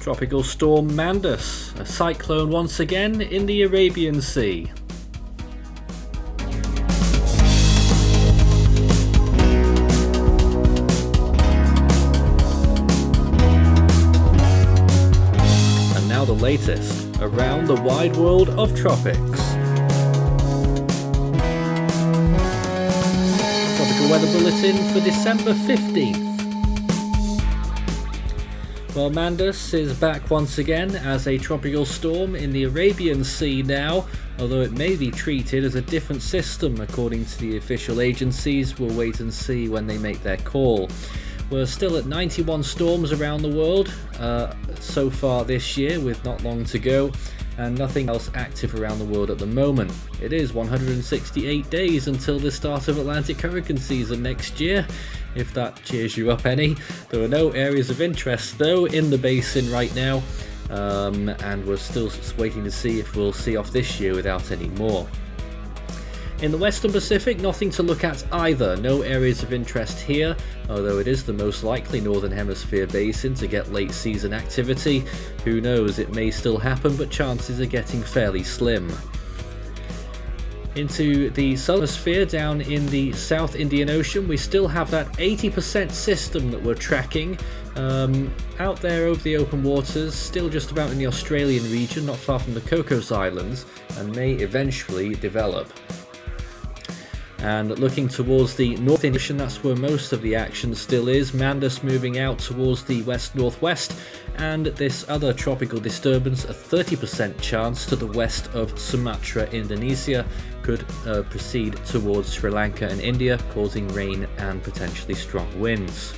Tropical storm Mandous, a cyclone once again in the Arabian Sea. And now the latest around the wide world of tropics. Tropical weather bulletin for December 15th. Well, Mandous is back once again as a tropical storm in the Arabian Sea now, although it may be treated as a different system according to the official agencies. We'll wait and see when they make their call. We're still at 91 storms around the world so far this year, with not long to go, and nothing else active around the world at the moment. It is 168 days until the start of Atlantic hurricane season next year, if that cheers you up any. There are no areas of interest though in the basin right now, and we're still waiting to see if we'll see off this year without any more. In the Western Pacific, nothing to look at either. No areas of interest here, although it is the most likely Northern Hemisphere basin to get late season activity. Who knows, it may still happen, but chances are getting fairly slim. Into the Southern Hemisphere, down in the South Indian Ocean, we still have that 80% system that we're tracking out there over the open waters, still just about in the Australian region, not far from the Cocos Islands, and may eventually develop. And looking towards the North Indian Ocean, that's where most of the action still is. Mandous moving out towards the west-northwest, and this other tropical disturbance, a 30% chance to the west of Sumatra, Indonesia, could proceed towards Sri Lanka and India, causing rain and potentially strong winds.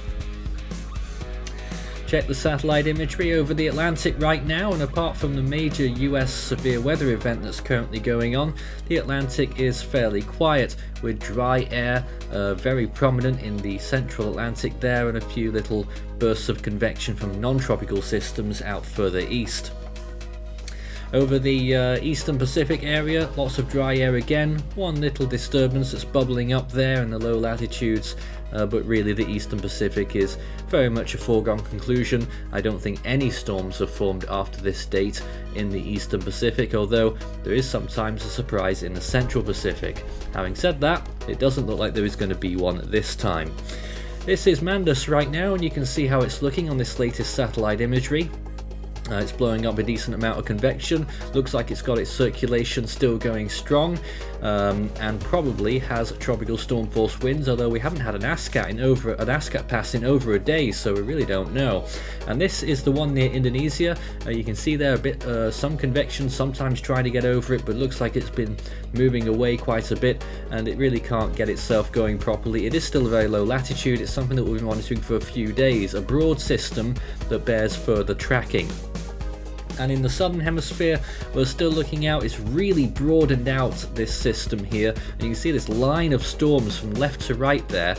Check the satellite imagery over the Atlantic right now, and apart from the major US severe weather event that's currently going on, the Atlantic is fairly quiet, with dry air very prominent in the central Atlantic there, and a few little bursts of convection from non-tropical systems out further east. Over the eastern Pacific area, lots of dry air again, one little disturbance that's bubbling up there in the low latitudes, but really the eastern Pacific is very much a foregone conclusion. I don't think any storms have formed after this date in the eastern Pacific, although there is sometimes a surprise in the central Pacific. Having said that, it doesn't look like there is going to be one this time. This is Mandous right now, and you can see how it's looking on this latest satellite imagery. It's blowing up a decent amount of convection, looks like it's got its circulation still going strong, and probably has tropical storm force winds, although we haven't had an ASCAT pass in over a day, so we really don't know. And this is the one near Indonesia. You can see there a bit some convection, sometimes trying to get over it, but looks like it's been moving away quite a bit, and it really can't get itself going properly. It is still a very low latitude. It's something that we've been monitoring for a few days, a broad system that bears further tracking. And in the southern hemisphere, we're still looking out. It's really broadened out, this system here, and you can see this line of storms from left to right there,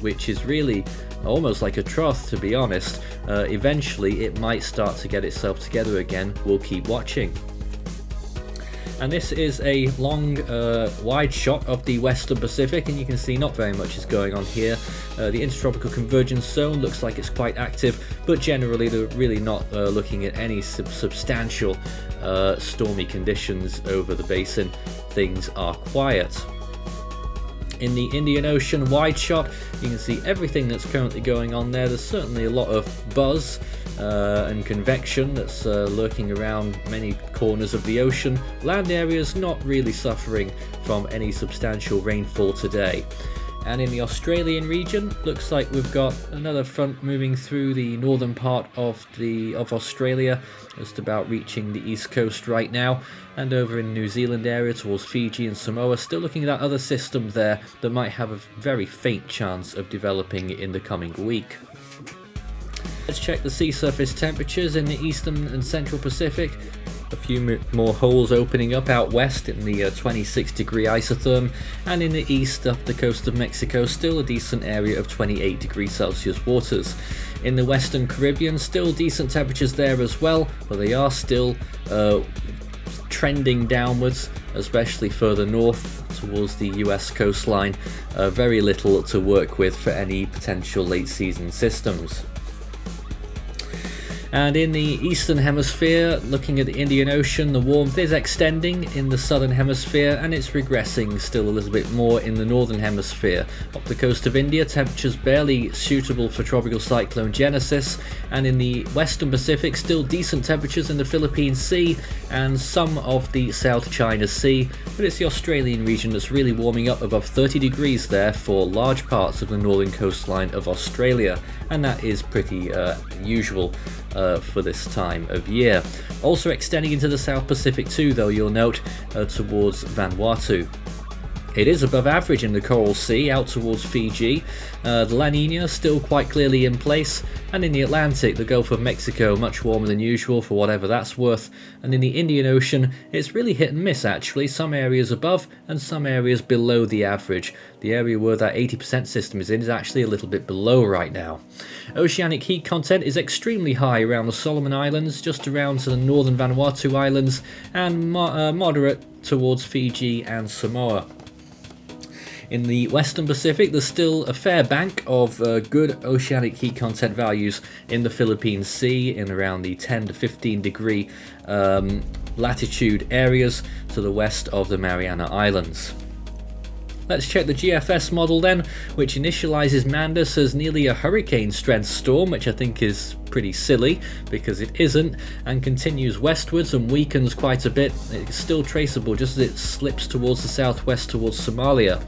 which is really almost like a trough, to be honest. Eventually it might start to get itself together again. We'll keep watching. And this is a long, wide shot of the Western Pacific, and you can see not very much is going on here. The intertropical convergence zone looks like it's quite active, but generally they're really not looking at any substantial stormy conditions over the basin. Things are quiet. In the Indian Ocean wide shot, you can see everything that's currently going on there. There's certainly a lot of buzz and convection that's lurking around many corners of the ocean. Land areas not really suffering from any substantial rainfall today. And in the Australian region, looks like we've got another front moving through the northern part of Australia, just about reaching the east coast right now. And over in New Zealand area towards Fiji and Samoa, still looking at that other system there that might have a very faint chance of developing in the coming week. Let's check the sea surface temperatures in the eastern and central Pacific. A few more holes opening up out west in the 26 degree isotherm, and in the east up the coast of Mexico, still a decent area of 28 degrees Celsius waters. In the western Caribbean, still decent temperatures there as well, but they are still trending downwards, especially further north towards the US coastline. Very little to work with for any potential late season systems. And in the eastern hemisphere, looking at the Indian Ocean, the warmth is extending in the southern hemisphere and it's regressing still a little bit more in the northern hemisphere. Off the coast of India, temperatures barely suitable for tropical cyclone genesis, and in the western Pacific, still decent temperatures in the Philippine Sea and some of the South China Sea, but it's the Australian region that's really warming up above 30 degrees there for large parts of the northern coastline of Australia, and that is pretty usual for this time of year. Also extending into the South Pacific too, though, you'll note, towards Vanuatu. It is above average in the Coral Sea out towards Fiji. The La Nina still quite clearly in place, and in the Atlantic, the Gulf of Mexico much warmer than usual for whatever that's worth, and in the Indian Ocean it's really hit and miss actually, some areas above and some areas below the average. The area where that 80% system is in is actually a little bit below right now. Oceanic heat content is extremely high around the Solomon Islands, just around to the northern Vanuatu Islands, and moderate towards Fiji and Samoa. In the Western Pacific, there's still a fair bank of good oceanic heat content values in the Philippine Sea, in around the 10 to 15 degree latitude areas to the west of the Mariana Islands. Let's check the GFS model then, which initializes Mandous as nearly a hurricane strength storm, which I think is pretty silly because it isn't, and continues westwards and weakens quite a bit. It's still traceable just as it slips towards the southwest towards Somalia.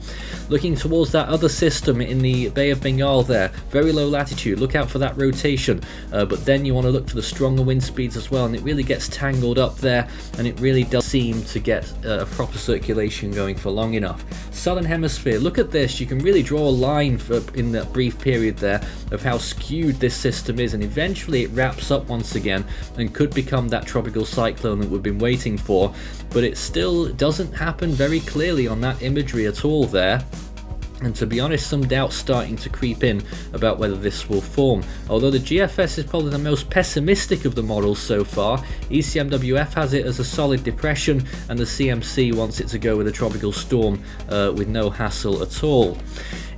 Looking towards that other system in the Bay of Bengal there, very low latitude, look out for that rotation, but then you want to look for the stronger wind speeds as well, and it really gets tangled up there, and it really does seem to get a proper circulation going for long enough. Southern hemisphere, look at this, you can really draw a line in that brief period there of how skewed this system is, and eventually it wraps up once again and could become that tropical cyclone that we've been waiting for, but it still doesn't happen very clearly on that imagery at all there. And to be honest, some doubts starting to creep in about whether this will form. Although the GFS is probably the most pessimistic of the models so far, ECMWF has it as a solid depression, and the CMC wants it to go with a tropical storm with no hassle at all.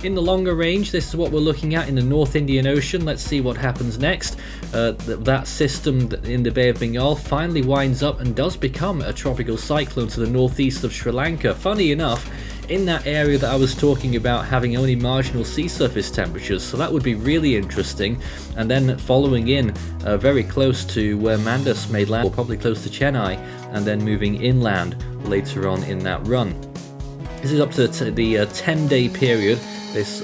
In the longer range, this is what we're looking at in the North Indian Ocean. Let's see what happens next. That system in the Bay of Bengal finally winds up and does become a tropical cyclone to the northeast of Sri Lanka. Funny enough, in that area that I was talking about having only marginal sea surface temperatures, so that would be really interesting. And then following in very close to where Mandous made landfall, probably close to Chennai, and then moving inland later on in that run. This is up to the 10-day period, this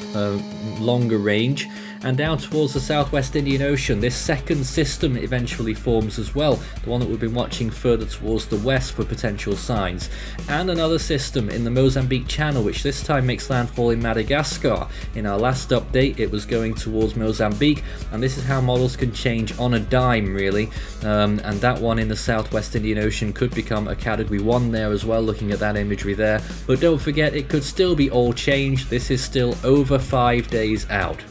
longer range, and down towards the southwest Indian Ocean. This second system eventually forms as well, the one that we've been watching further towards the west for potential signs, and another system in the Mozambique Channel, which this time makes landfall in Madagascar. In our last update it was going towards Mozambique, and this is how models can change on a dime really, and that one in the southwest Indian Ocean could become a category 1 there as well, looking at that imagery there. But don't forget, it could still be all changed. This is still over 5 days out.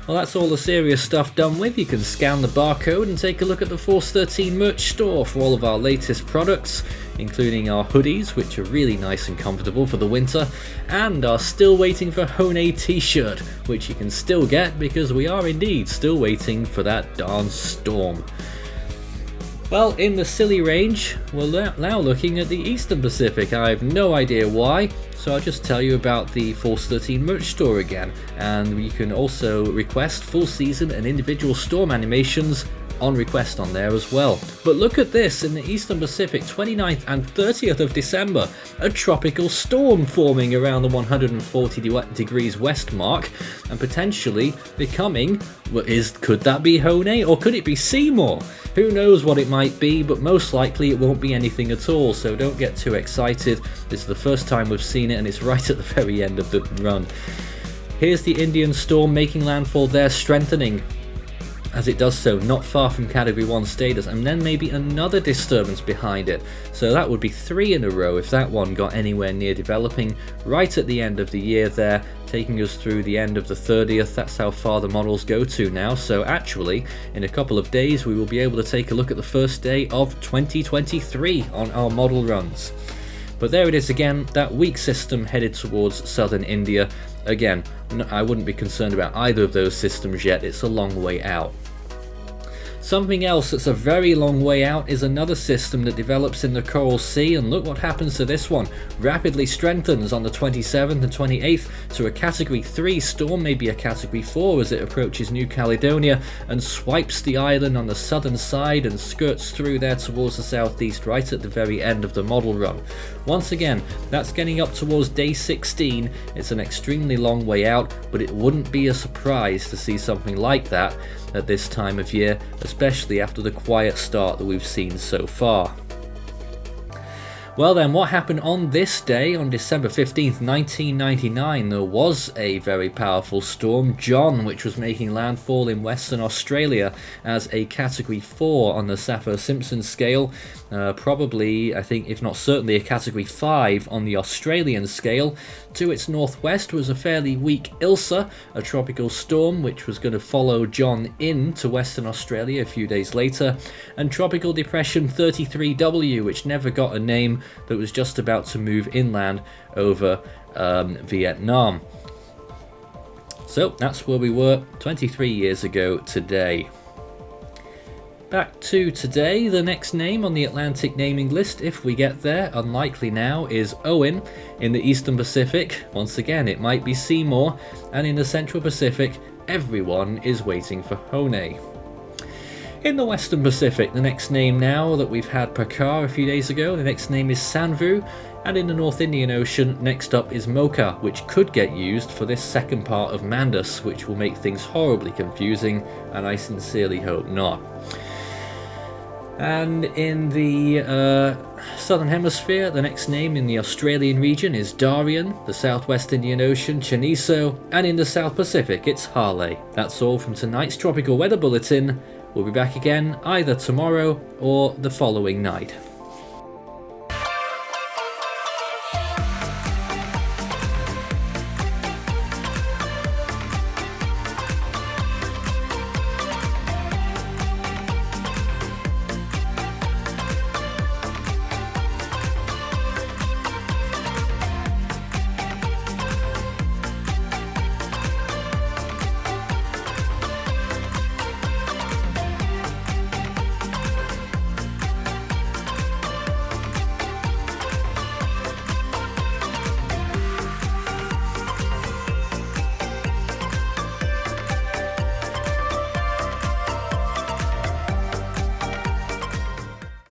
Well, that's all the serious stuff done with. You can scan the barcode and take a look at the Force 13 merch store for all of our latest products, including our hoodies, which are really nice and comfortable for the winter, and our Still Waiting for Hone t-shirt, which you can still get because we are indeed still waiting for that darn storm. Well, in the silly range, we're now looking at the Eastern Pacific. I have no idea why, so I'll just tell you about the Force 13 merch store again, and you can also request full season and individual storm animations on request on there as well. But look at this, in the Eastern Pacific, 29th and 30th of December, a tropical storm forming around the 140 degrees west mark, and potentially becoming, could that be Hone, or could it be Seymour? Who knows what it might be, but most likely it won't be anything at all, so don't get too excited. This is the first time we've seen it, and it's right at the very end of the run. Here's the Indian storm making landfall there, strengthening as it does so, not far from category 1 status, and then maybe another disturbance behind it. So that would be 3 in a row if that one got anywhere near developing right at the end of the year there, taking us through the end of the 30th. That's how far the models go to now. So actually, in a couple of days, we will be able to take a look at the first day of 2023 on our model runs. But there it is again, that weak system headed towards southern India. Again, I wouldn't be concerned about either of those systems yet, it's a long way out. Something else that's a very long way out is another system that develops in the Coral Sea, and look what happens to this one. Rapidly strengthens on the 27th and 28th to a Category 3 storm, maybe a Category 4 as it approaches New Caledonia, and swipes the island on the southern side and skirts through there towards the southeast right at the very end of the model run. Once again, that's getting up towards day 16. It's an extremely long way out, but it wouldn't be a surprise to see something like that at this time of year, especially after the quiet start that we've seen so far. Well then, what happened on this day, on December 15th, 1999, there was a very powerful storm, John, which was making landfall in Western Australia as a Category 4 on the Saffir-Simpson scale. Probably, I think, if not certainly, a Category 5 on the Australian scale. To its northwest was a fairly weak Ilsa, a tropical storm which was going to follow John into Western Australia a few days later, and Tropical Depression 33W, which never got a name, that was just about to move inland over Vietnam. So that's where we were 23 years ago today. Back to today, the next name on the Atlantic naming list, if we get there, unlikely now, is Owen. In the Eastern Pacific, once again, it might be Seymour, and in the Central Pacific, everyone is waiting for Hone. In the Western Pacific, the next name now that we've had Pakar a few days ago, the next name is Sanvu, and in the North Indian Ocean, next up is Mocha, which could get used for this second part of Mandous, which will make things horribly confusing, and I sincerely hope not. And in the Southern Hemisphere, the next name in the Australian region is Darien, the Southwest Indian Ocean, Cheniso, and in the South Pacific, it's Harley. That's all from tonight's Tropical Weather Bulletin. We'll be back again either tomorrow or the following night.